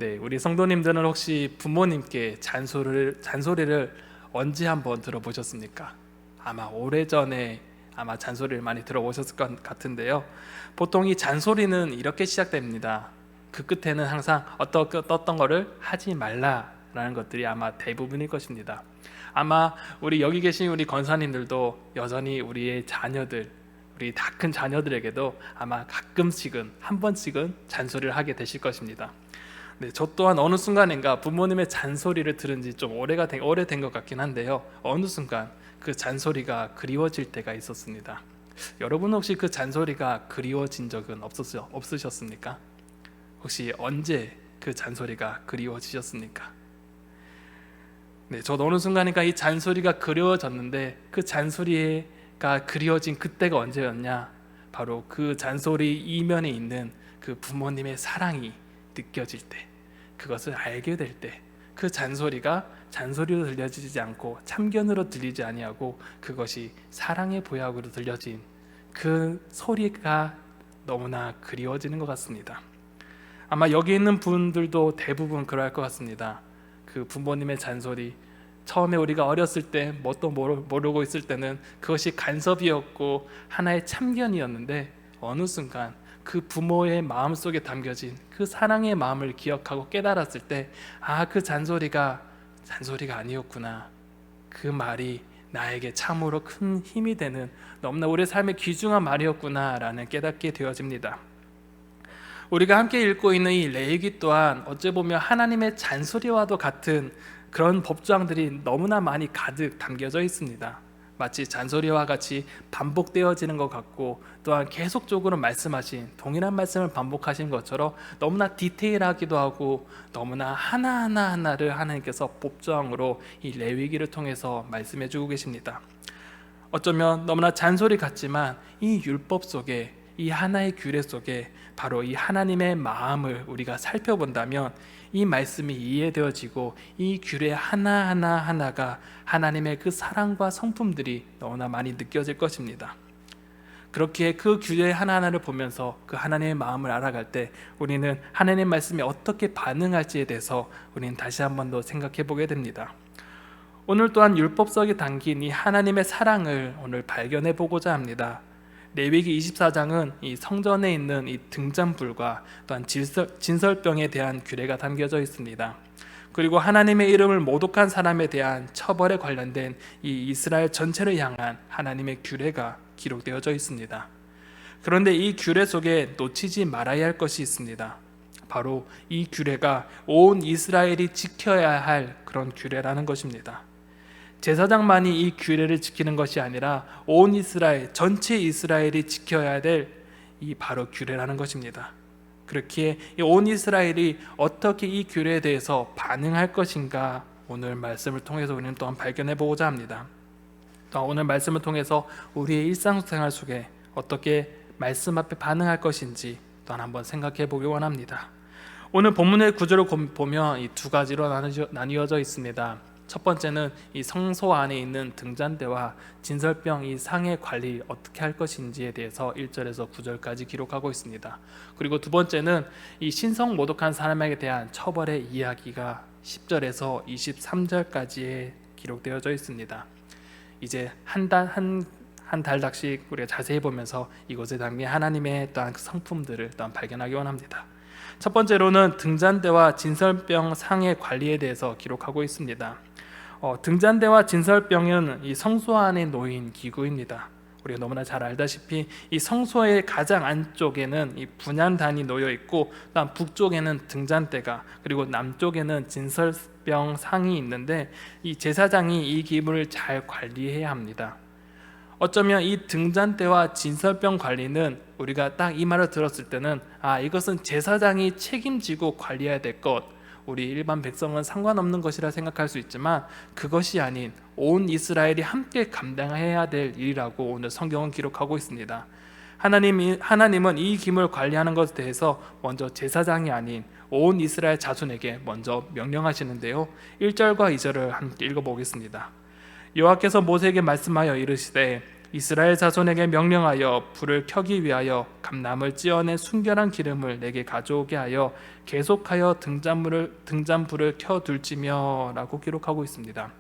네, 우리 성도님들은 혹시 부모님께 잔소리를 언제 한번 들어보셨습니까? 아마 오래전에 잔소리를 많이 들어보셨을 것 같은데요. 보통 이 잔소리는 이렇게 시작됩니다. 그 끝에는 항상 어떤 거를 하지 말라라는 것들이 아마 대부분일 것입니다. 아마 우리 여기 계신 우리 권사님들도 여전히 우리의 자녀들, 우리 다 큰 자녀들에게도 아마 가끔씩은 한 번씩은 잔소리를 하게 되실 것입니다. 네, 저 또한 어느 순간인가 부모님의 잔소리를 들은 지 좀 오래된 것 같긴 한데요. 어느 순간 그 잔소리가 그리워질 때가 있었습니다. 여러분 혹시 그 잔소리가 그리워진 적은 없으셨습니까? 혹시 언제 그 잔소리가 그리워지셨습니까? 네, 저도 어느 순간인가 이 잔소리가 그리워졌는데 그 잔소리가 그리워진 그때가 언제였냐? 바로 그 잔소리 이면에 있는 그 부모님의 사랑이 느껴질 때, 그것을 알게 될 때, 그 잔소리가 잔소리로 들려지지 않고 참견으로 들리지 아니하고 그것이 사랑의 보약으로 들려진 그 소리가 너무나 그리워지는 것 같습니다. 아마 여기 있는 분들도 대부분 그럴 것 같습니다. 그 부모님의 잔소리, 처음에 우리가 어렸을 때 뭣도 모르고 있을 때는 그것이 간섭이었고 하나의 참견이었는데 어느 순간 그 부모의 마음속에 담겨진 그 사랑의 마음을 기억하고 깨달았을 때, 그 잔소리가 아니었구나, 그 말이 나에게 참으로 큰 힘이 되는 너무나 우리 삶의 귀중한 말이었구나 라는 깨닫게 되어집니다. 우리가 함께 읽고 있는 이 레위기 또한 어찌 보면 하나님의 잔소리와도 같은 그런 법조항들이 너무나 많이 가득 담겨져 있습니다. 마치 잔소리와 같이 반복되어지는 것 같고, 또한 계속적으로 말씀하신 동일한 말씀을 반복하신 것처럼 너무나 디테일하기도 하고 너무나 하나하나를 하나님께서 법조항으로 이 레위기를 통해서 말씀해 주고 계십니다. 어쩌면 너무나 잔소리 같지만 이 율법 속에, 이 하나의 규례 속에 바로 이 하나님의 마음을 우리가 살펴본다면 이 말씀이 이해되어지고 이 규례 하나가 하나님의 그 사랑과 성품들이 너무나 많이 느껴질 것입니다. 그렇게 그 규례 하나하나를 보면서 그 하나님의 마음을 알아갈 때 우리는 하나님의 말씀에 어떻게 반응할지에 대해서 우리는 다시 한 번 더 생각해 보게 됩니다. 오늘 또한 율법석에 담긴 이 하나님의 사랑을 오늘 발견해 보고자 합니다. 레위기 24장은 이 성전에 있는 이 등잔불과 또한 진설병에 대한 규례가 담겨져 있습니다. 그리고 하나님의 이름을 모독한 사람에 대한 처벌에 관련된 이 이스라엘 전체를 향한 하나님의 규례가 기록되어져 있습니다. 그런데 이 규례 속에 놓치지 말아야 할 것이 있습니다. 바로 이 규례가 온 이스라엘이 지켜야 할 그런 규례라는 것입니다. 제사장만이 이 규례를 지키는 것이 아니라 온 이스라엘, 전체 이스라엘이 지켜야 될 이 바로 규례라는 것입니다. 그렇기에 온 이스라엘이 어떻게 이 규례에 대해서 반응할 것인가, 오늘 말씀을 통해서 우리는 또한 발견해 보고자 합니다. 또 오늘 말씀을 통해서 우리의 일상생활 속에 어떻게 말씀 앞에 반응할 것인지 또한 한번 생각해 보기 원합니다. 오늘 본문의 구조를 보면 이 두 가지로 나뉘어져 있습니다. 첫 번째는 이 성소 안에 있는 등잔대와 진설병 이 상의 관리 어떻게 할 것인지에 대해서 1절에서 9절까지 기록하고 있습니다. 그리고 두 번째는 이 신성 모독한 사람에게 대한 처벌의 이야기가 10절에서 23절까지에 기록되어져 있습니다. 이제 한 달락씩 우리가 자세히 보면서 이곳에 담긴 하나님의 또한 성품들을 또한 발견하기 원합니다. 첫 번째로는 등잔대와 진설병 상의 관리에 대해서 기록하고 있습니다. 등잔대와 진설병은 이 성소 안에 놓인 기구입니다. 우리가 너무나 잘 알다시피 이 성소의 가장 안쪽에는 이 분향단이 놓여 있고, 또한 북쪽에는 등잔대가, 그리고 남쪽에는 진설병 상이 있는데 이 제사장이 이 기물을 잘 관리해야 합니다. 어쩌면 이 등잔대와 진설병 관리는 우리가 딱 이 말을 들었을 때는 이것은 제사장이 책임지고 관리해야 될 것, 우리 일반 백성은 상관없는 것이라 생각할 수 있지만 그것이 아닌 온 이스라엘이 함께 감당해야 될 일이라고 오늘 성경은 기록하고 있습니다. 하나님은 이 기물을 관리하는 것에 대해서 먼저 제사장이 아닌 온 이스라엘 자손에게 먼저 명령하시는데요. 1절과 2절을 함께 읽어보겠습니다. 여호와께서 모세에게 말씀하여 이르시되 이스라엘 자손에게 명령하여 불을 켜기 위하여 감람을 찌어낸 순결한 기름을 내게 가져오게 하여 계속하여 등잔불을 켜둘지며 라고 기록하고 있습니다.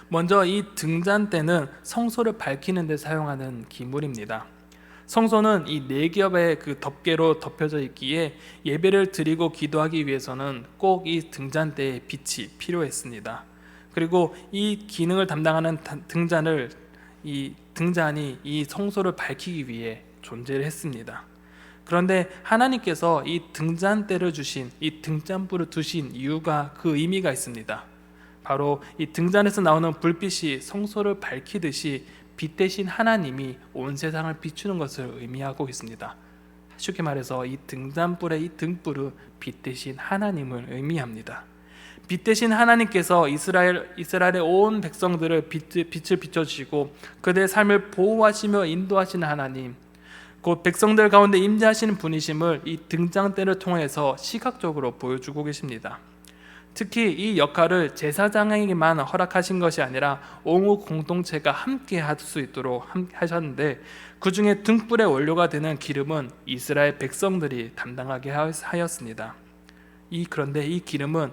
먼저 이 등잔대는 성소를 밝히는 데 사용하는 기물입니다. 성소는 이 네 겹의 그 덮개로 덮여져 있기에 예배를 드리고 기도하기 위해서는 꼭 이 등잔대의 빛이 필요했습니다. 그리고 이 기능을 담당하는 등잔이 이 성소를 밝히기 위해 존재를 했습니다. 그런데 하나님께서 이 등잔대를 주신, 이 등잔불을 두신 이유가, 그 의미가 있습니다. 바로 이 등잔에서 나오는 불빛이 성소를 밝히듯이 빛 대신 하나님이 온 세상을 비추는 것을 의미하고 있습니다. 쉽게 말해서 이 등잔불의 이 등불은 빛 대신 하나님을 의미합니다. 빛 대신 하나님께서 이스라엘의 온 백성들을 빛을 비춰주시고 그들의 삶을 보호하시며 인도하시는 하나님, 곧 백성들 가운데 임재하시는 분이심을 이 등잔대를 통해서 시각적으로 보여주고 계십니다. 특히 이 역할을 제사장에게만 허락하신 것이 아니라 온 공동체가 함께 할 수 있도록 하셨는데, 그 중에 등불의 원료가 되는 기름은 이스라엘 백성들이 담당하게 하였습니다. 그런데 이 기름은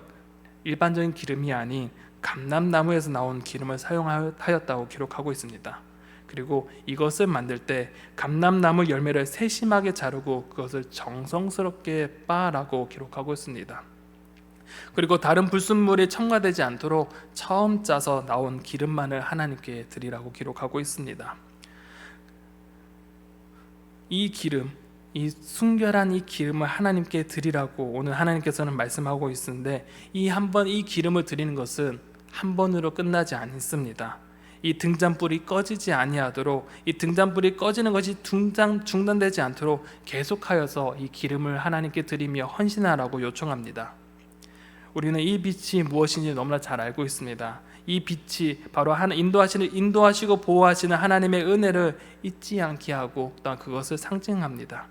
일반적인 기름이 아닌 감람나무에서 나온 기름을 사용하였다고 기록하고 있습니다. 그리고 이것을 만들 때 감람나무 열매를 세심하게 자르고 그것을 정성스럽게 빻으라고 기록하고 있습니다. 그리고 다른 불순물이 첨가되지 않도록 처음 짜서 나온 기름만을 하나님께 드리라고 기록하고 있습니다. 이 기름, 이 순결한 이 기름을 하나님께 드리라고 오늘 하나님께서는 말씀하고 있는데, 이 기름을 드리는 것은 한 번으로 끝나지 않습니다. 이 등잔불이 꺼지지 아니하도록, 이 등잔불이 꺼지는 것이 중단되지 않도록 계속하여서 이 기름을 하나님께 드리며 헌신하라고 요청합니다. 우리는 이 빛이 무엇인지 너무나 잘 알고 있습니다. 이 빛이 바로 인도하시고 보호하시는 하나님의 은혜를 잊지 않게 하고 또한 그것을 상징합니다.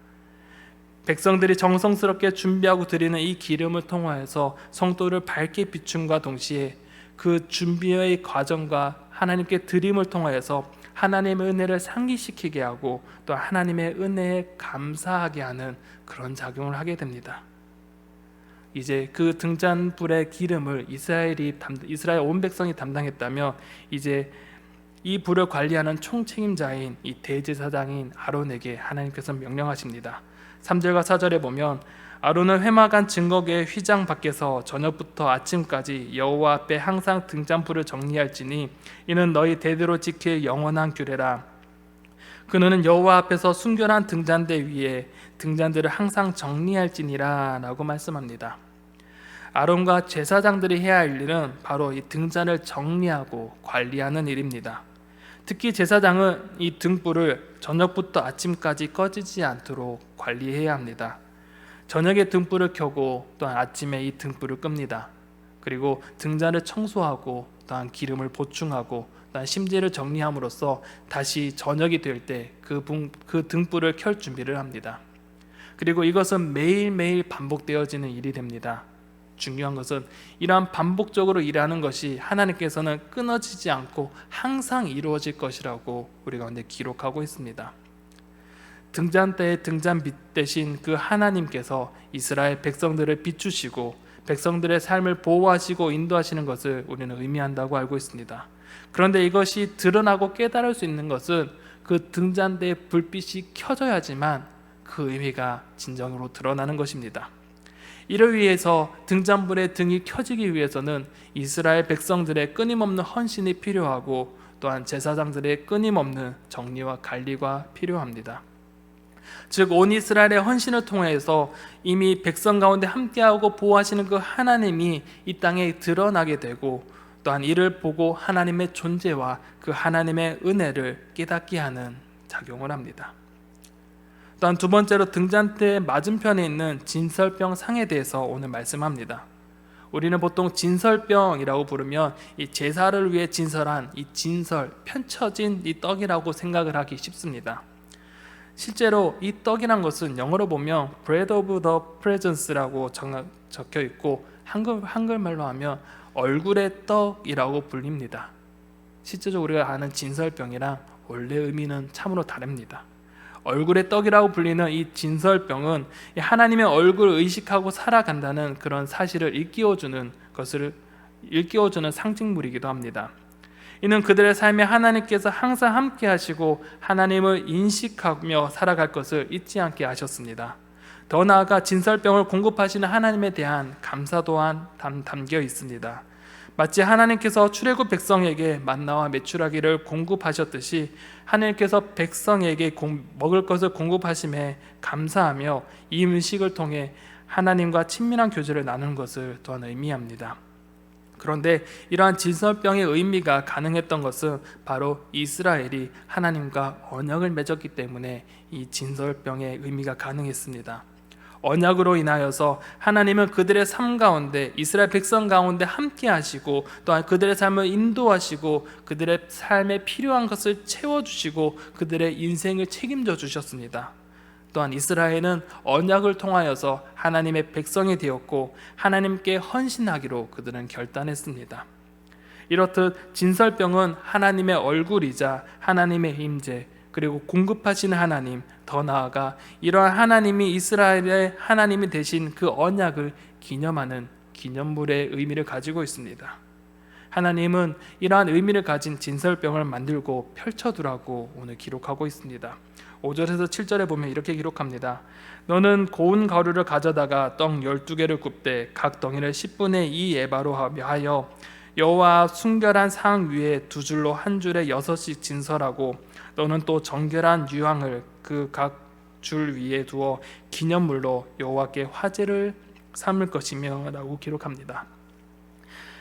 백성들이 정성스럽게 준비하고 드리는 이 기름을 통하여서 성도를 밝게 비춤과 동시에 그 준비의 과정과 하나님께 드림을 통하여서 하나님의 은혜를 상기시키게 하고 또 하나님의 은혜에 감사하게 하는 그런 작용을 하게 됩니다. 이제 그 등잔불의 기름을 이스라엘 온 백성이 담당했다면, 이제 이 불을 관리하는 총책임자인 이 대제사장인 아론에게 하나님께서 명령하십니다. 3절과 4절에 보면, 아론은 회막안 증거궤 휘장 밖에서 저녁부터 아침까지 여호와 앞에 항상 등잔불을 정리할지니 이는 너희 대대로 지킬 영원한 규례라. 그는 여호와 앞에서 순결한 등잔대 위에 등잔들을 항상 정리할지니라 라고 말씀합니다. 아론과 제사장들이 해야 할 일은 바로 이 등잔을 정리하고 관리하는 일입니다. 특히 제사장은 이 등불을 저녁부터 아침까지 꺼지지 않도록 관리해야 합니다. 저녁에 등불을 켜고 또한 아침에 이 등불을 끕니다. 그리고 등잔을 청소하고 또한 기름을 보충하고 또한 심지를 정리함으로써 다시 저녁이 될 때 그 등불을 켤 준비를 합니다. 그리고 이것은 매일매일 반복되어지는 일이 됩니다. 중요한 것은 이러한 반복적으로 일하는 것이 하나님께서는 끊어지지 않고 항상 이루어질 것이라고 우리 가운데 기록하고 있습니다. 등잔대의 등잔빛 대신 그 하나님께서 이스라엘 백성들을 비추시고 백성들의 삶을 보호하시고 인도하시는 것을 우리는 의미한다고 알고 있습니다. 그런데 이것이 드러나고 깨달을 수 있는 것은 그 등잔대의 불빛이 켜져야지만 그 의미가 진정으로 드러나는 것입니다. 이를 위해서 등잔불의 등이 켜지기 위해서는 이스라엘 백성들의 끊임없는 헌신이 필요하고 또한 제사장들의 끊임없는 정리와 관리가 필요합니다. 즉 온 이스라엘의 헌신을 통해서 이미 백성 가운데 함께하고 보호하시는 그 하나님이 이 땅에 드러나게 되고 또한 이를 보고 하나님의 존재와 그 하나님의 은혜를 깨닫게 하는 작용을 합니다. 또한 두 번째로 등잔대 맞은편에 있는 진설병 상에 대해서 오늘 말씀합니다. 우리는 보통 진설병이라고 부르면 이 제사를 위해 진설한 이 펼쳐진 이 떡이라고 생각을 하기 쉽습니다. 실제로 이 떡이란 것은 영어로 보면 Bread of the Presence라고 적혀 있고 한글말로 하면 얼굴의 떡이라고 불립니다. 실제적으로 우리가 아는 진설병이랑 원래 의미는 참으로 다릅니다. 얼굴의 떡이라고 불리는 이 진설병은 하나님의 얼굴을 의식하고 살아간다는 그런 사실을 일깨워주는 상징물이기도 합니다. 이는 그들의 삶에 하나님께서 항상 함께 하시고 하나님을 인식하며 살아갈 것을 잊지 않게 하셨습니다. 더 나아가 진설병을 공급하시는 하나님에 대한 감사 또한 담겨 있습니다. 마치 하나님께서 출애굽 백성에게 만나와 메추라기를 공급하셨듯이 하나님께서 백성에게 먹을 것을 공급하심에 감사하며 이 음식을 통해 하나님과 친밀한 교제를 나누는 것을 또한 의미합니다. 그런데 이러한 진설병의 의미가 가능했던 것은 바로 이스라엘이 하나님과 언약을 맺었기 때문에 이 진설병의 의미가 가능했습니다. 언약으로 인하여서 하나님은 그들의 삶 가운데, 이스라엘 백성 가운데 함께 하시고 또한 그들의 삶을 인도하시고 그들의 삶에 필요한 것을 채워주시고 그들의 인생을 책임져 주셨습니다. 또한 이스라엘은 언약을 통하여서 하나님의 백성이 되었고 하나님께 헌신하기로 그들은 결단했습니다. 이렇듯 진설병은 하나님의 얼굴이자 하나님의 임재, 그리고 공급하시는 하나님, 더 나아가 이러한 하나님이 이스라엘의 하나님이 되신 그 언약을 기념하는 기념물의 의미를 가지고 있습니다. 하나님은 이러한 의미를 가진 진설병을 만들고 펼쳐두라고 오늘 기록하고 있습니다. 5절에서 7절에 보면 이렇게 기록합니다. 너는 고운 가루를 가져다가 떡 12개를 굽되 각 덩이를 10분의 2 에바로 하여 여호와 순결한 상 위에 두 줄로 한 줄에 6씩 진설하고 너는 또 정결한 유황을 그 각 줄 위에 두어 기념물로 여호와께 화제를 삼을 것이며 라고 기록합니다.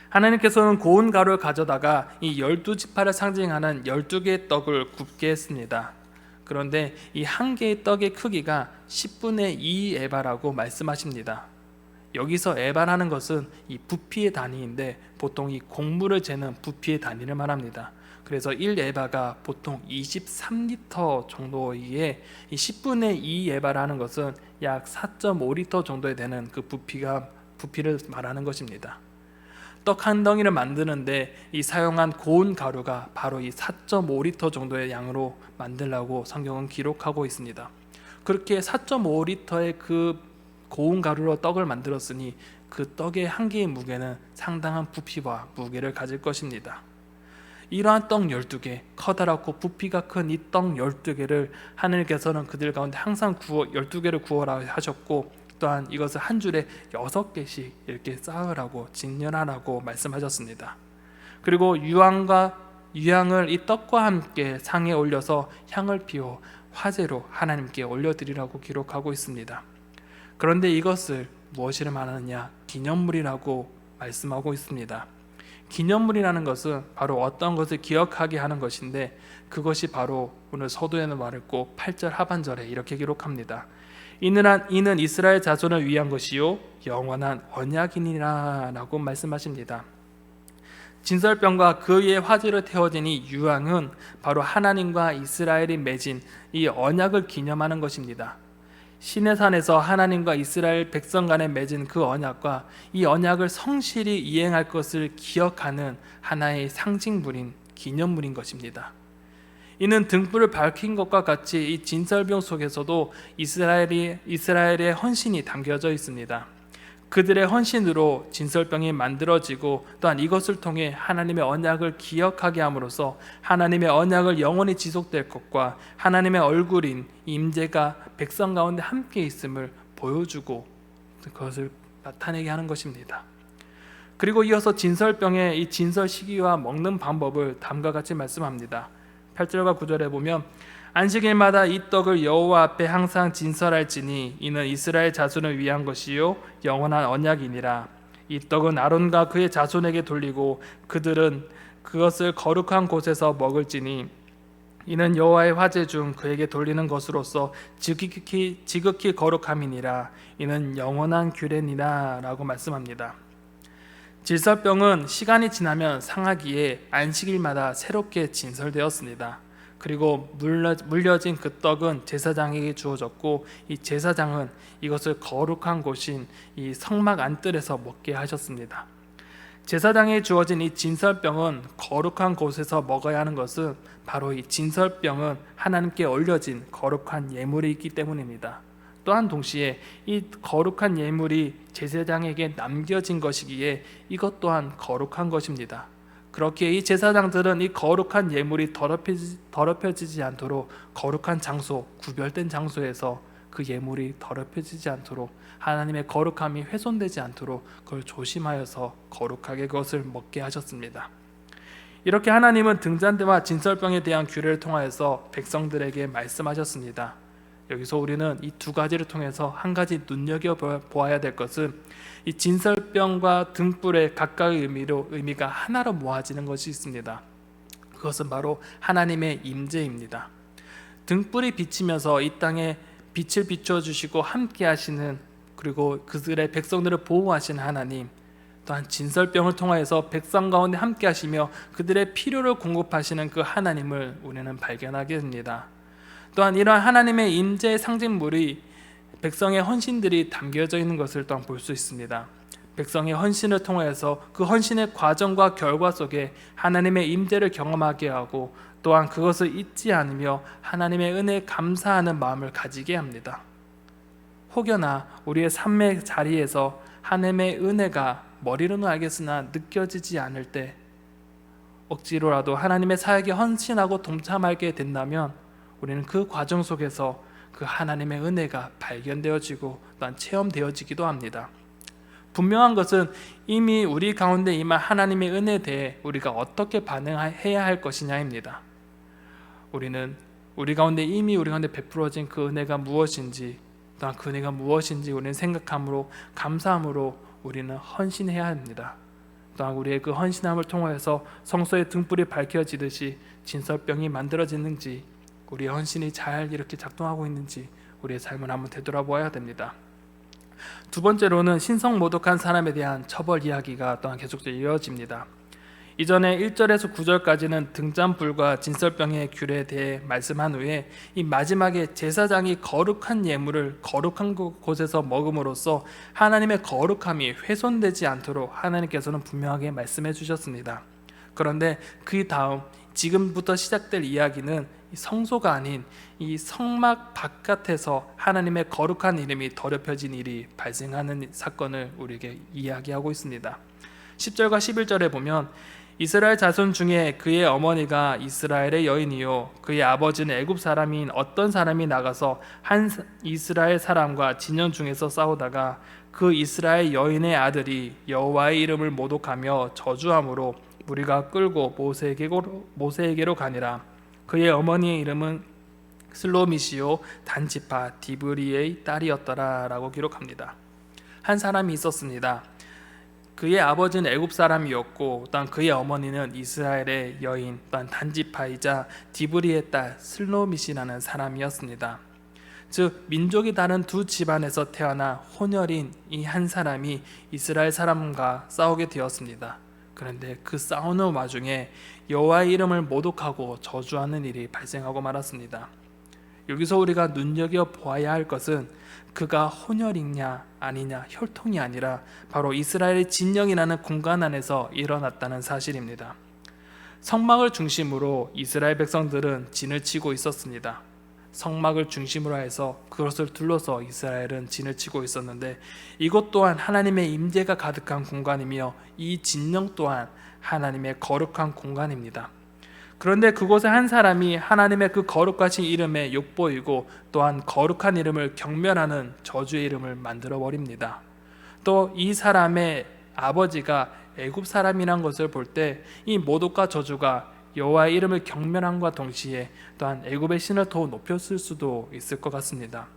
하나님께서는 고운 가루를 가져다가 이 12지파를 상징하는 12개의 떡을 굽게 했습니다. 그런데 이 한 개의 떡의 크기가 10분의 2 에바라고 말씀하십니다. 여기서 에바라는 것은 이 부피의 단위인데 보통 이 곡물을 재는 부피의 단위를 말합니다. 그래서 1에바가 보통 23리터 정도이기에 이 10분의 2 에바라는 것은 약 4.5리터 정도에 되는 그 부피를 말하는 것입니다. 떡 한 덩이를 만드는데 이 사용한 고운 가루가 바로 이 4.5리터 정도의 양으로 만들라고 성경은 기록하고 있습니다. 그렇게 4.5리터의 그 고운 가루로 떡을 만들었으니 그 떡의 한 개의 무게는 상당한 부피와 무게를 가질 것입니다. 이러한 떡 12개, 커다랗고 부피가 큰 이 떡 12개를 하나님께서는 그들 가운데 항상 12개를 구워라 하셨고 또한 이것을 한 줄에 6개씩 이렇게 쌓으라고 진열하라고 말씀하셨습니다. 그리고 유향을 이 떡과 함께 상에 올려서 향을 피워 화제로 하나님께 올려드리라고 기록하고 있습니다. 그런데 이것을 무엇이라 말하느냐? 기념물이라고 말씀하고 있습니다. 기념물이라는 것은 바로 어떤 것을 기억하게 하는 것인데 그것이 바로 오늘 서두에는 말했고 8절 하반절에 이렇게 기록합니다. 이는 이스라엘 자손을 위한 것이요 영원한 언약이니라 라고 말씀하십니다. 진설병과 그 위에 화제로 태워진 이 유황은 바로 하나님과 이스라엘이 맺은 이 언약을 기념하는 것입니다. 시내산에서 하나님과 이스라엘 백성 간에 맺은 그 언약과 이 언약을 성실히 이행할 것을 기억하는 하나의 상징물인 기념물인 것입니다. 이는 등불을 밝힌 것과 같이 이 진설병 속에서도 이스라엘의 헌신이 담겨져 있습니다. 그들의 헌신으로 진설병이 만들어지고 또한 이것을 통해 하나님의 언약을 기억하게 함으로써 하나님의 언약을 영원히 지속될 것과 하나님의 얼굴인 임재가 백성 가운데 함께 있음을 보여주고 그것을 나타내게 하는 것입니다. 그리고 이어서 진설병의 이 진설 시기와 먹는 방법을 다음과 같이 말씀합니다. 8절과 9절에 보면 안식일마다 이 떡을 여호와 앞에 항상 진설할지니 이는 이스라엘 자손을 위한 것이요 영원한 언약이니라. 이 떡은 아론과 그의 자손에게 돌리고 그들은 그것을 거룩한 곳에서 먹을지니 이는 여호와의 화제 중 그에게 돌리는 것으로서 지극히 거룩함이니라. 이는 영원한 규례니라 라고 말씀합니다. 진설병은 시간이 지나면 상하기에 안식일마다 새롭게 진설되었습니다. 그리고 물려진 그 떡은 제사장에게 주어졌고 이 제사장은 이것을 거룩한 곳인 이 성막 안뜰에서 먹게 하셨습니다. 제사장에 주어진 이 진설병은 거룩한 곳에서 먹어야 하는 것은 바로 이 진설병은 하나님께 올려진 거룩한 예물이 있기 때문입니다. 또한 동시에 이 거룩한 예물이 제사장에게 남겨진 것이기에 이것 또한 거룩한 것입니다. 그렇기에 이 제사장들은 이 거룩한 예물이 더럽혀지지 않도록 거룩한 장소, 구별된 장소에서 그 예물이 더럽혀지지 않도록 하나님의 거룩함이 훼손되지 않도록 그걸 조심하여서 거룩하게 그것을 먹게 하셨습니다. 이렇게 하나님은 등잔대와 진설병에 대한 규례를 통하여서 백성들에게 말씀하셨습니다. 여기서 우리는 이 두 가지를 통해서 한 가지 눈여겨보아야 될 것은 이 진설병과 등불의 각각의 의미가 하나로 모아지는 것이 있습니다. 그것은 바로 하나님의 임재입니다. 등불이 비치면서 이 땅에 빛을 비춰주시고 함께 하시는, 그리고 그들의 백성들을 보호하시는 하나님, 또한 진설병을 통하여서 백성 가운데 함께 하시며 그들의 필요를 공급하시는 그 하나님을 우리는 발견하게 됩니다. 또한 이러한 하나님의 임재의 상징물이 백성의 헌신들이 담겨져 있는 것을 또한 볼 수 있습니다. 백성의 헌신을 통해서 그 헌신의 과정과 결과 속에 하나님의 임재를 경험하게 하고 또한 그것을 잊지 않으며 하나님의 은혜에 감사하는 마음을 가지게 합니다. 혹여나 우리의 삶의 자리에서 하나님의 은혜가 머리로는 알겠으나 느껴지지 않을 때 억지로라도 하나님의 사역에 헌신하고 동참하게 된다면 우리는 그 과정 속에서 그 하나님의 은혜가 발견되어지고 또한 체험되어지기도 합니다. 분명한 것은 이미 우리 가운데 임한 하나님의 은혜에 대해 우리가 어떻게 반응해야 할 것이냐입니다. 우리는 우리 가운데 베풀어진 그 은혜가 무엇인지, 또한 그 은혜가 무엇인지 우리는 생각함으로, 감사함으로 우리는 헌신해야 합니다. 또한 우리의 그 헌신함을 통하여서 성소의 등불이 밝혀지듯이 진설병이 만들어지는지, 우리의 헌신이 잘 이렇게 작동하고 있는지 우리의 삶을 한번 되돌아보아야 됩니다. 두 번째로는 신성모독한 사람에 대한 처벌 이야기가 또한 계속적으로 이어집니다. 이전에 1절에서 9절까지는 등잔불과 진설병의 규례에 대해 말씀한 후에 이 마지막에 제사장이 거룩한 예물을 거룩한 곳에서 먹음으로써 하나님의 거룩함이 훼손되지 않도록 하나님께서는 분명하게 말씀해 주셨습니다. 그런데 그 다음 지금부터 시작될 이야기는 성소가 아닌 이 성막 바깥에서 하나님의 거룩한 이름이 더럽혀진 일이 발생하는 사건을 우리에게 이야기하고 있습니다. 10절과 11절에 보면 이스라엘 자손 중에 그의 어머니가 이스라엘의 여인이요 그의 아버지는 애굽 사람인 어떤 사람이 나가서 한 이스라엘 사람과 진영 중에서 싸우다가 그 이스라엘 여인의 아들이 여호와의 이름을 모독하며 저주함으로 무리가 끌고 모세에게로 가니라. 그의 어머니의 이름은 슬로미시요 단지파 디브리의 딸이었더라 라고 기록합니다. 한 사람이 있었습니다. 그의 아버지는 애굽 사람이었고 또한 그의 어머니는 이스라엘의 여인 또한 단지파이자 디브리의 딸 슬로미시라는 사람이었습니다. 즉 민족이 다른 두 집안에서 태어나 혼혈인 이 한 사람이 이스라엘 사람과 싸우게 되었습니다. 그런데 그 싸우는 와중에 여호와의 이름을 모독하고 저주하는 일이 발생하고 말았습니다. 여기서 우리가 눈여겨보아야 할 것은 그가 혼혈이냐 아니냐 혈통이 아니라 바로 이스라엘의 진영이라는 공간 안에서 일어났다는 사실입니다. 성막을 중심으로 이스라엘 백성들은 진을 치고 있었습니다. 성막을 중심으로 해서 그것을 둘러서 이스라엘은 진을 치고 있었는데 이곳 또한 하나님의 임재가 가득한 공간이며 이 진영 또한 하나님의 거룩한 공간입니다. 그런데 그곳에 한 사람이 하나님의 그 거룩하신 이름에 욕보이고 또한 거룩한 이름을 경멸하는 저주의 이름을 만들어 버립니다. 또 이 사람의 아버지가 애굽 사람이란 것을 볼 때 이 모독과 저주가 여호와의 이름을 경멸함과 동시에 또한 애굽의 신을 더 높였을 수도 있을 것 같습니다.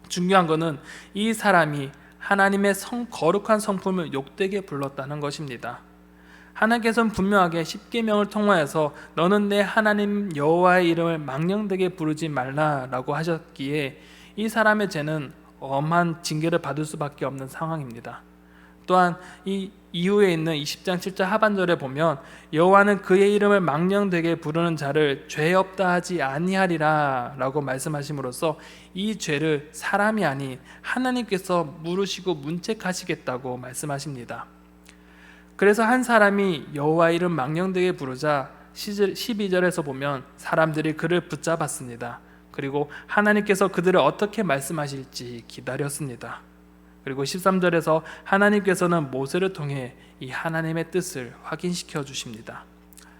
중요한 것은 이 사람이 하나님의 거룩한 성품을 욕되게 불렀다는 것입니다. 하나님께서는 분명하게 십계명을 통하여서 너는 내 하나님 여호와의 이름을 망령되게 부르지 말라라고 하셨기에 이 사람의 죄는 엄한 징계를 받을 수밖에 없는 상황입니다. 또한 이 이후에 있는 20장 7절 하반절에 보면 여호와는 그의 이름을 망령되게 부르는 자를 죄 없다 하지 아니하리라 라고 말씀하심으로써 이 죄를 사람이 아닌 하나님께서 물으시고 문책하시겠다고 말씀하십니다. 그래서 한 사람이 여호와 이름 망령되게 부르자 12절에서 보면 사람들이 그를 붙잡았습니다. 그리고 하나님께서 그들을 어떻게 말씀하실지 기다렸습니다. 그리고 13절에서 하나님께서는 모세를 통해 이 하나님의 뜻을 확인시켜 주십니다.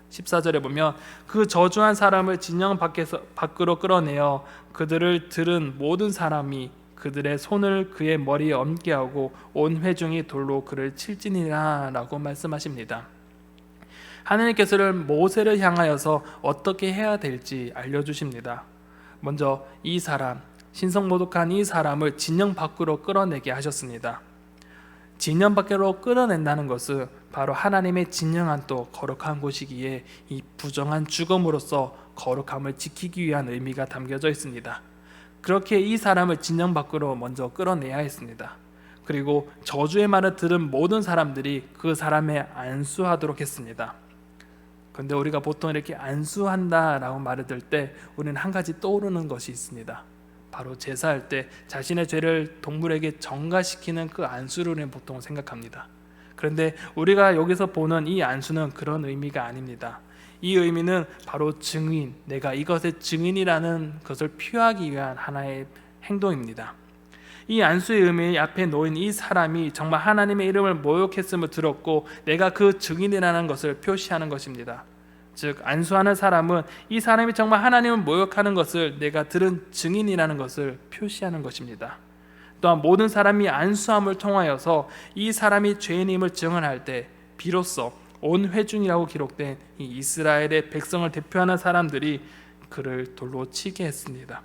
14절에 보면 그 저주한 사람을 진영 밖으로 끌어내어 그들을 들은 모든 사람이 그들의 손을 그의 머리에 얹게 하고 온 회중이 돌로 그를 칠지니라 라고 말씀하십니다. 하나님께서는 모세를 향하여서 어떻게 해야 될지 알려주십니다. 먼저 이 사람, 신성모독한 이 사람을 진영 밖으로 끌어내게 하셨습니다. 진영 밖으로 끌어낸다는 것은 바로 하나님의 진영한 또 거룩한 곳이기에 이 부정한 죽음으로써 거룩함을 지키기 위한 의미가 담겨져 있습니다. 그렇게 이 사람을 진영 밖으로 먼저 끌어내야 했습니다. 그리고 저주의 말을 들은 모든 사람들이 그 사람에 안수하도록 했습니다. 그런데 우리가 보통 이렇게 안수한다라고 말을 들 때 우리는 한 가지 떠오르는 것이 있습니다. 바로 제사할 때 자신의 죄를 동물에게 전가시키는 그 안수를 우리는 보통 생각합니다. 그런데 우리가 여기서 보는 이 안수는 그런 의미가 아닙니다. 이 의미는 바로 증인, 내가 이것의 증인이라는 것을 표하기 위한 하나의 행동입니다. 이 안수의 의미 앞에 놓인 이 사람이 정말 하나님의 이름을 모욕했음을 들었고 내가 그 증인이라는 것을 표시하는 것입니다. 즉 안수하는 사람은 이 사람이 정말 하나님을 모욕하는 것을 내가 들은 증인이라는 것을 표시하는 것입니다. 또한 모든 사람이 안수함을 통하여서 이 사람이 죄인임을 증언할 때 비로소 온 회중이라고 기록된 이 이스라엘의 백성을 대표하는 사람들이 그를 돌로 치게 했습니다.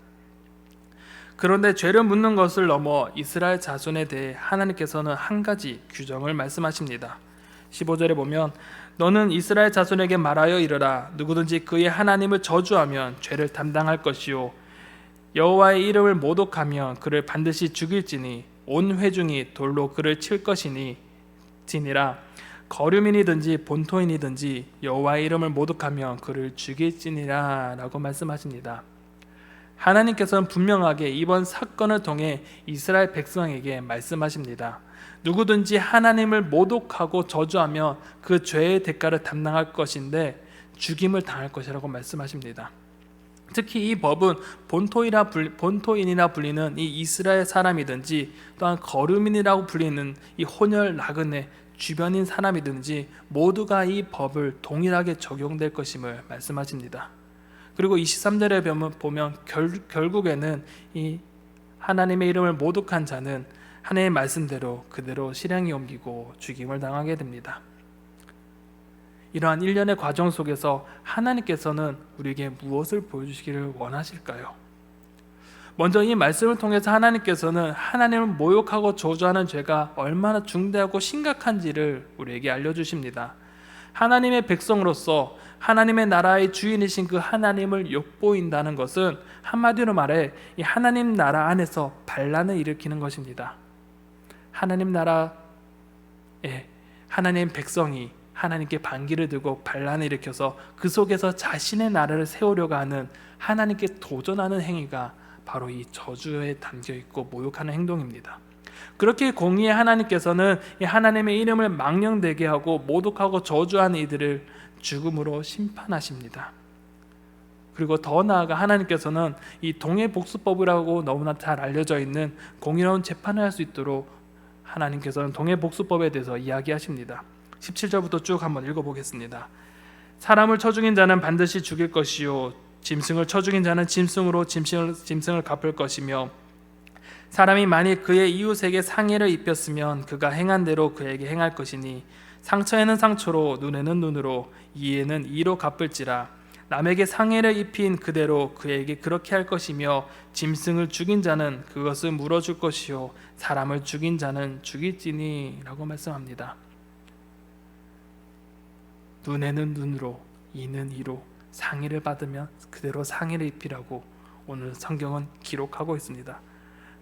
그런데 죄를 묻는 것을 넘어 이스라엘 자손에 대해 하나님께서는 한 가지 규정을 말씀하십니다. 15절에 보면 너는 이스라엘 자손에게 말하여 이르라. 누구든지 그의 하나님을 저주하면 죄를 담당할 것이요 여호와의 이름을 모독하면 그를 반드시 죽일지니 온 회중이 돌로 그를 칠 것이니 지니라. 거류민이든지 본토인이든지 여호와의 이름을 모독하면 그를 죽일지니라 라고 말씀하십니다. 하나님께서는 분명하게 이번 사건을 통해 이스라엘 백성에게 말씀하십니다. 누구든지 하나님을 모독하고 저주하며 그 죄의 대가를 담당할 것인데 죽임을 당할 것이라고 말씀하십니다. 특히 이 법은 본토인이라 불리는 이 이스라엘 사람이든지 또한 거류민이라고 불리는 이 혼혈 나그네 주변인 사람이든지 모두가 이 법을 동일하게 적용될 것임을 말씀하십니다. 그리고 23절에 보면 결국에는 이 하나님의 이름을 모독한 자는 하나님의 말씀대로 그대로 실행에 옮기고 죽임을 당하게 됩니다. 이러한 일련의 과정 속에서 하나님께서는 우리에게 무엇을 보여주시기를 원하실까요? 먼저 이 말씀을 통해서 하나님께서는 하나님을 모욕하고 저주하는 죄가 얼마나 중대하고 심각한지를 우리에게 알려주십니다. 하나님의 백성으로서 하나님의 나라의 주인이신 그 하나님을 욕보인다는 것은 한마디로 말해 이 하나님 나라 안에서 반란을 일으키는 것입니다. 하나님 나라에 하나님 백성이 하나님께 반기를 들고 반란을 일으켜서 그 속에서 자신의 나라를 세우려고 하는 하나님께 도전하는 행위가 바로 이 저주에 담겨있고 모욕하는 행동입니다. 그렇게 공의의 하나님께서는 이 하나님의 이름을 망령되게 하고 모독하고 저주하는 이들을 죽음으로 심판하십니다. 그리고 더 나아가 하나님께서는 이 동해복수법이라고 너무나 잘 알려져 있는 공의로운 재판을 할 수 있도록 하나님께서는 동해복수법에 대해서 이야기하십니다. 17절부터 쭉 한번 읽어보겠습니다. 사람을 쳐 죽인 자는 반드시 죽일 것이요 짐승을 쳐 죽인 자는 짐승으로 짐승을 갚을 것이며 사람이 만일 그의 이웃에게 상해를 입혔으면 그가 행한 대로 그에게 행할 것이니 상처에는 상처로 눈에는 눈으로 이에는 이로 갚을지라. 남에게 상해를 입힌 그대로 그에게 그렇게 할 것이며 짐승을 죽인 자는 그것을 물어줄 것이요 사람을 죽인 자는 죽일지니 라고 말씀합니다. 눈에는 눈으로 이는 이로 상해를 받으면 그대로 상해를 입히라고 오늘 성경은 기록하고 있습니다.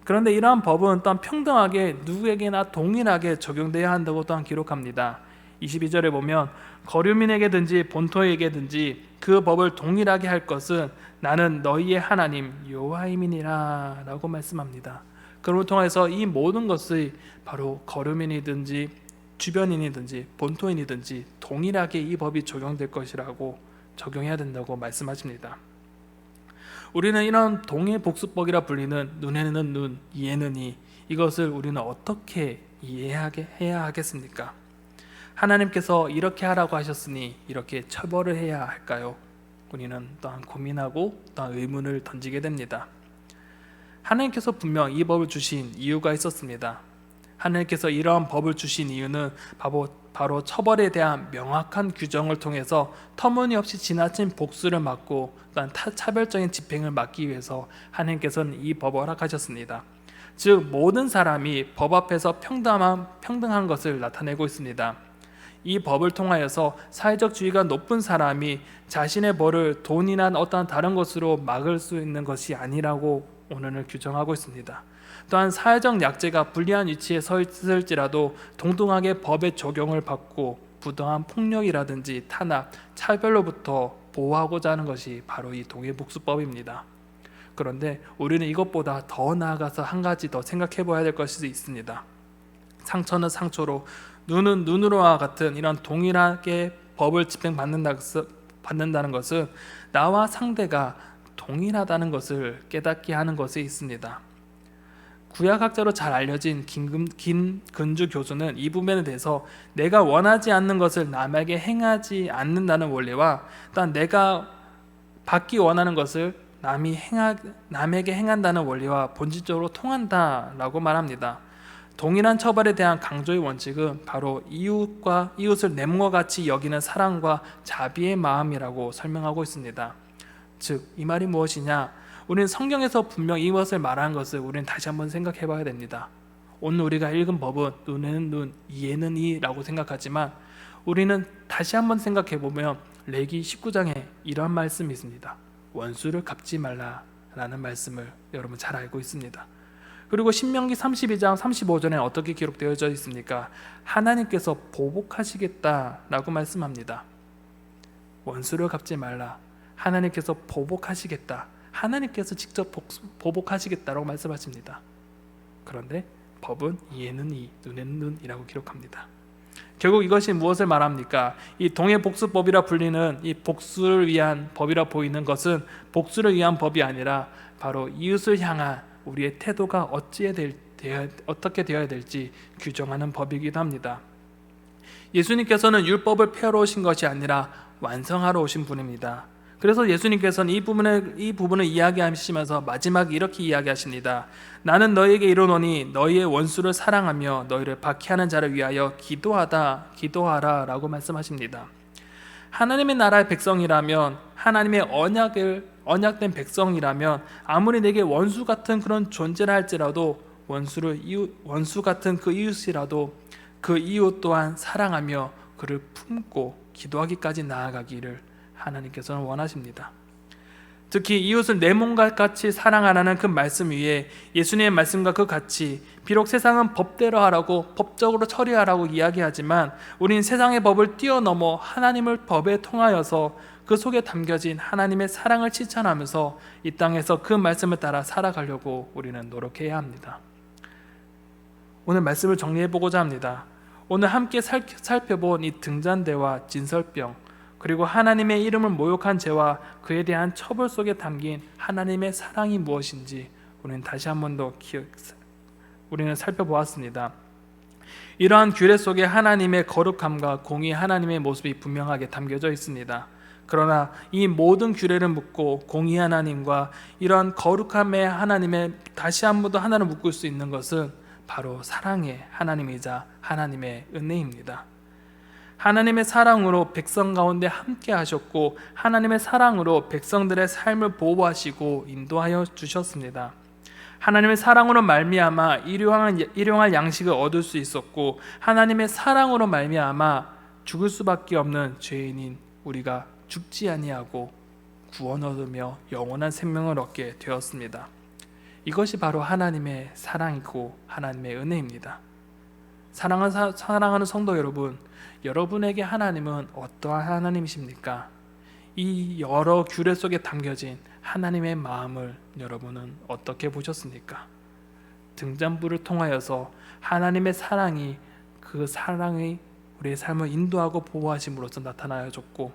그런데 이러한 법은 또한 평등하게 누구에게나 동일하게 적용되어야 한다고 또한 기록합니다. 22절에 보면 거류민에게든지 본토에게든지 그 법을 동일하게 할 것은 나는 너희의 하나님 여호와임이니라 라고 말씀합니다. 그걸 통해서 이 모든 것이 바로 거류민이든지 주변인이든지 본토인이든지 동일하게 이 법이 적용될 것이라고 적용해야 된다고 말씀하십니다. 우리는 이런 동해복수법이라 불리는 눈에는 눈, 이에는 이, 이것을 우리는 어떻게 이해해야 하겠습니까? 하나님께서 이렇게 하라고 하셨으니 이렇게 처벌을 해야 할까요? 우리는 또한 고민하고 또한 의문을 던지게 됩니다. 하나님께서 분명 이 법을 주신 이유가 있었습니다. 하나님께서 이러한 법을 주신 이유는 바로 처벌에 대한 명확한 규정을 통해서 터무니없이 지나친 복수를 막고 또한 차별적인 집행을 막기 위해서 하나님께서는 이 법을 허락하셨습니다. 즉 모든 사람이 법 앞에서 평등한 것을 나타내고 있습니다. 이 법을 통하여서 사회적 지위가 높은 사람이 자신의 벌을 돈이나 어떠한 다른 것으로 막을 수 있는 것이 아니라고 오늘은 규정하고 있습니다. 또한 사회적 약자가 불리한 위치에 서 있을지라도 동등하게 법의 적용을 받고 부당한 폭력이라든지 탄압, 차별로부터 보호하고자 하는 것이 바로 이 동해복수법입니다. 그런데 우리는 이것보다 더 나아가서 한 가지 더 생각해 봐야 될 것이 있습니다. 상처는 상처로, 눈은 눈으로와 같은 이런 동일하게 법을 집행받는다는 것은 나와 상대가 동일하다는 것을 깨닫게 하는 것에 있습니다. 구약학자로 잘 알려진 김근주 교수는 이 부분에 대해서 내가 원하지 않는 것을 남에게 행하지 않는다는 원리와 또한 내가 받기 원하는 것을 남에게 행한다는 원리와 본질적으로 통한다라고 말합니다. 동일한 처벌에 대한 강조의 원칙은 바로 이웃을 내 몸과 같이 여기는 사랑과 자비의 마음이라고 설명하고 있습니다. 즉, 이 말이 무엇이냐? 우리는 성경에서 분명 이것을 말하는 것을 우리는 다시 한번 생각해 봐야 됩니다. 오늘 우리가 읽은 법은 눈에는 눈, 이에는 이라고 생각하지만 우리는 다시 한번 생각해 보면 레기 19장에 이러한 말씀이 있습니다. 원수를 갚지 말라라는 말씀을 여러분 잘 알고 있습니다. 그리고 신명기 32장 35절에 어떻게 기록되어져 있습니까? 하나님께서 보복하시겠다라고 말씀합니다. 원수를 갚지 말라. 하나님께서 보복하시겠다. 하나님께서 직접 보복하시겠다라고 말씀하십니다. 그런데 법은 이에는 이, 눈에는 눈이라고 기록합니다. 결국 이것이 무엇을 말합니까? 이 동해복수법이라 불리는 이 복수를 위한 법이라 보이는 것은 복수를 위한 법이 아니라 바로 이웃을 향한 우리의 태도가 어떻게 되어야 될지 규정하는 법이기도 합니다. 예수님께서는 율법을 폐하러 오신 것이 아니라 완성하러 오신 분입니다. 그래서 예수님께서는 이 부분을 이야기하시면서 마지막에 이렇게 이야기하십니다. 나는 너희에게 이르노니 너희의 원수를 사랑하며 너희를 박해하는 자를 위하여 기도하라 라고 말씀하십니다. 하나님의 나라의 백성이라면, 하나님의 언약된 백성이라면 아무리 내게 원수 같은 그런 존재를 할지라도 원수 같은 그 이웃이라도 그 이웃 또한 사랑하며 그를 품고 기도하기까지 나아가기를 하나님께서는 원하십니다. 특히 이웃을 내 몸과 같이 사랑하라는 그 말씀 위에 예수님의 말씀과 그 같이 비록 세상은 법대로 하라고 법적으로 처리하라고 이야기하지만 우린 세상의 법을 뛰어넘어 하나님을 법에 통하여서 그 속에 담겨진 하나님의 사랑을 실천하면서 이 땅에서 그 말씀을 따라 살아가려고 우리는 노력해야 합니다. 오늘 말씀을 정리해보고자 합니다. 오늘 함께 살펴본 이 등잔대와 진설병, 그리고 하나님의 이름을 모욕한 죄와 그에 대한 처벌 속에 담긴 하나님의 사랑이 무엇인지 우리는 다시 한 번 더 우리는 살펴보았습니다. 이러한 규례 속에 하나님의 거룩함과 공의, 하나님의 모습이 분명하게 담겨져 있습니다. 그러나 이 모든 규례를 묻고 공의 하나님과 이러한 거룩함의 하나님의 다시 한 번 더 하나를 묶을 수 있는 것은 바로 사랑의 하나님이자 하나님의 은혜입니다. 하나님의 사랑으로 백성 가운데 함께 하셨고 하나님의 사랑으로 백성들의 삶을 보호하시고 인도하여 주셨습니다. 하나님의 사랑으로 말미암아 일용할 양식을 얻을 수 있었고 하나님의 사랑으로 말미암아 죽을 수밖에 없는 죄인인 우리가 죽지 아니하고 구원 얻으며 영원한 생명을 얻게 되었습니다. 이것이 바로 하나님의 사랑이고 하나님의 은혜입니다. 사랑하는 성도 여러분, 여러분에게 하나님은 어떠한 하나님이십니까? 이 여러 규례 속에 담겨진 하나님의 마음을 여러분은 어떻게 보셨습니까? 등잔부를 통하여서 하나님의 사랑이 그 사랑이 우리의 삶을 인도하고 보호하심으로써 나타나줬고,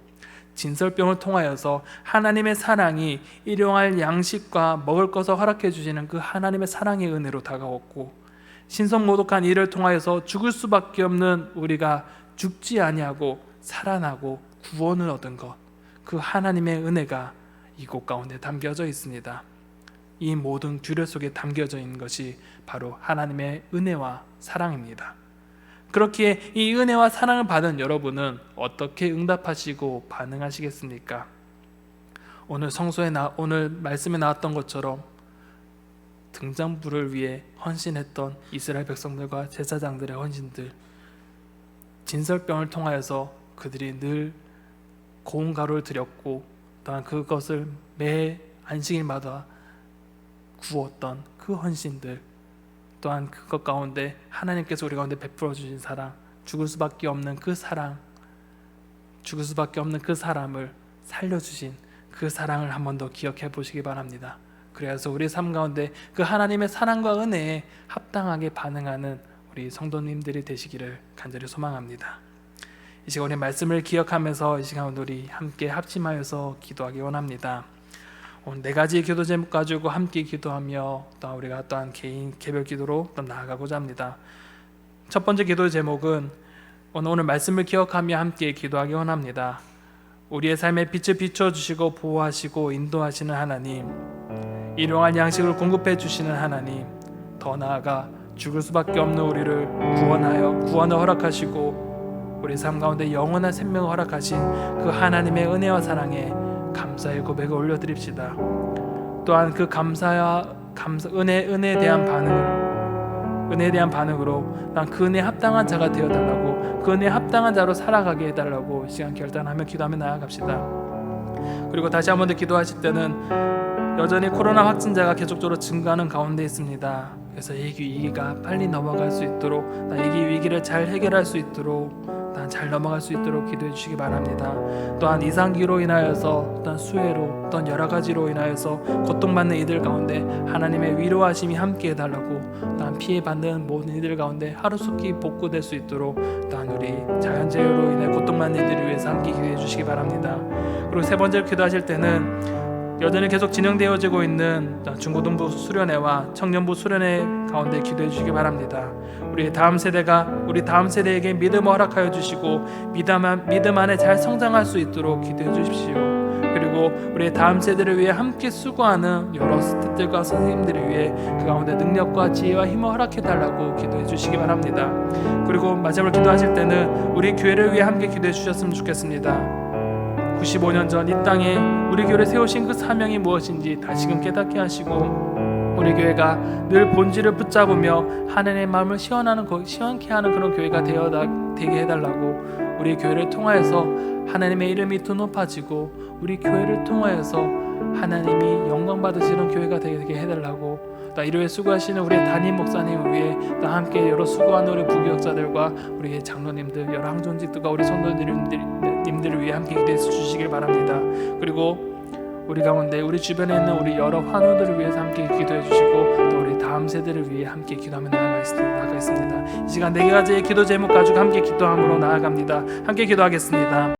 진설병을 통하여서 하나님의 사랑이 일용할 양식과 먹을 것을 허락해 주시는 그 하나님의 사랑의 은혜로 다가왔고, 신성모독한 이를 통하여서 죽을 수밖에 없는 우리가 죽지 아니하고 살아나고 구원을 얻은 것, 그 하나님의 은혜가 이곳 가운데 담겨져 있습니다. 이 모든 규례 속에 담겨져 있는 것이 바로 하나님의 은혜와 사랑입니다. 그렇기에 이 은혜와 사랑을 받은 여러분은 어떻게 응답하시고 반응하시겠습니까? 오늘 말씀에 나왔던 것처럼 등잔불을 위해 헌신했던 이스라엘 백성들과 제사장들의 헌신들, 진설병을 통하여서 그들이 늘 고운 가루를 드렸고, 또한 그것을 매 안식일마다 구웠던 그 헌신들, 또한 그것 가운데 하나님께서 우리 가운데 베풀어 주신 사랑, 죽을 수밖에 없는 그 사랑, 죽을 수밖에 없는 그 사람을 살려주신 그 사랑을 한 번 더 기억해 보시기 바랍니다. 그래서 우리 삶 가운데 그 하나님의 사랑과 은혜에 합당하게 반응하는 우리 성도님들이 되시기를 간절히 소망합니다. 이 시간 우리 말씀을 기억하면서 이 시간 우리 함께 합심하여서 기도하기 원합니다. 오늘 4가지 기도 제목 가지고 함께 기도하며 또 우리가 또한 개별 기도로 또 나아가고자 합니다. 첫 번째 기도 제목은 오늘 말씀을 기억하며 함께 기도하기 원합니다. 우리의 삶에 빛을 비춰주시고 보호하시고 인도하시는 하나님, 일용할 양식을 공급해 주시는 하나님, 더 나아가 죽을 수밖에 없는 우리를 구원을 허락하시고 우리 삶 가운데 영원한 생명을 허락하신 그 하나님의 은혜와 사랑에 감사의 고백을 올려드립시다. 또한 그 은혜에 대한 반응으로 난 그 은혜에 합당한 자가 되어달라고, 그 은혜에 합당한 자로 살아가게 해달라고 시간 결단하며 기도하며 나아갑시다. 그리고 다시 한 번 더 기도하실 때는 여전히 코로나 확진자가 계속적으로 증가하는 가운데 있습니다. 그래서 이 위기가 빨리 넘어갈 수 있도록, 이 위기를 잘 해결할 수 있도록, 잘 넘어갈 수 있도록 기도해 주시기 바랍니다. 또한 이상기로 인하여서, 또한 수해로, 또한 여러 가지로 인하여서 고통받는 이들 가운데 하나님의 위로하심이 함께 해달라고, 또한 피해받는 모든 이들 가운데 하루속히 복구될 수 있도록, 또한 우리 자연재해로 인해 고통받는 이들을 위해서 함께 기도해 주시기 바랍니다. 그리고 세 번째로 기도하실 때는 여전히 계속 진행되어지고 있는 중고등부 수련회와 청년부 수련회 가운데 기도해 주시기 바랍니다. 우리 다음 세대에게 믿음을 허락하여 주시고 믿음 안에 잘 성장할 수 있도록 기도해 주십시오. 그리고 우리 다음 세대를 위해 함께 수고하는 여러 스태프들과 선생님들을 위해 그 가운데 능력과 지혜와 힘을 허락해 달라고 기도해 주시기 바랍니다. 그리고 마지막으로 기도하실 때는 우리 교회를 위해 함께 기도해 주셨으면 좋겠습니다. 95년 전 이 땅에 우리 교회를 세우신 그 사명이 무엇인지 다시금 깨닫게 하시고, 우리 교회가 늘 본질을 붙잡으며 하나님의 마음을 시원케 하는 그런 교회가 되게 해달라고, 우리 교회를 통하여서 하나님의 이름이 더 높아지고 우리 교회를 통하여서 하나님이 영광 받으시는 교회가 되게 해달라고, 이를 위해 수고하시는 우리 담임 목사님을 위해 함께 여러 수고하는 우리 부교역자들과 우리 장로님들, 여러 항존직들과 우리 성도님들을 위해 함께 기도해 주시길 바랍니다. 그리고 우리 가운데 우리 주변에 있는 우리 여러 환우들을 위해서 함께 기도해 주시고, 또 우리 다음 세대를 위해 함께 기도하며 나아가겠습니다. 이 시간 4가지의 기도 제목 가지고 함께 기도함으로 나아갑니다. 함께 기도하겠습니다.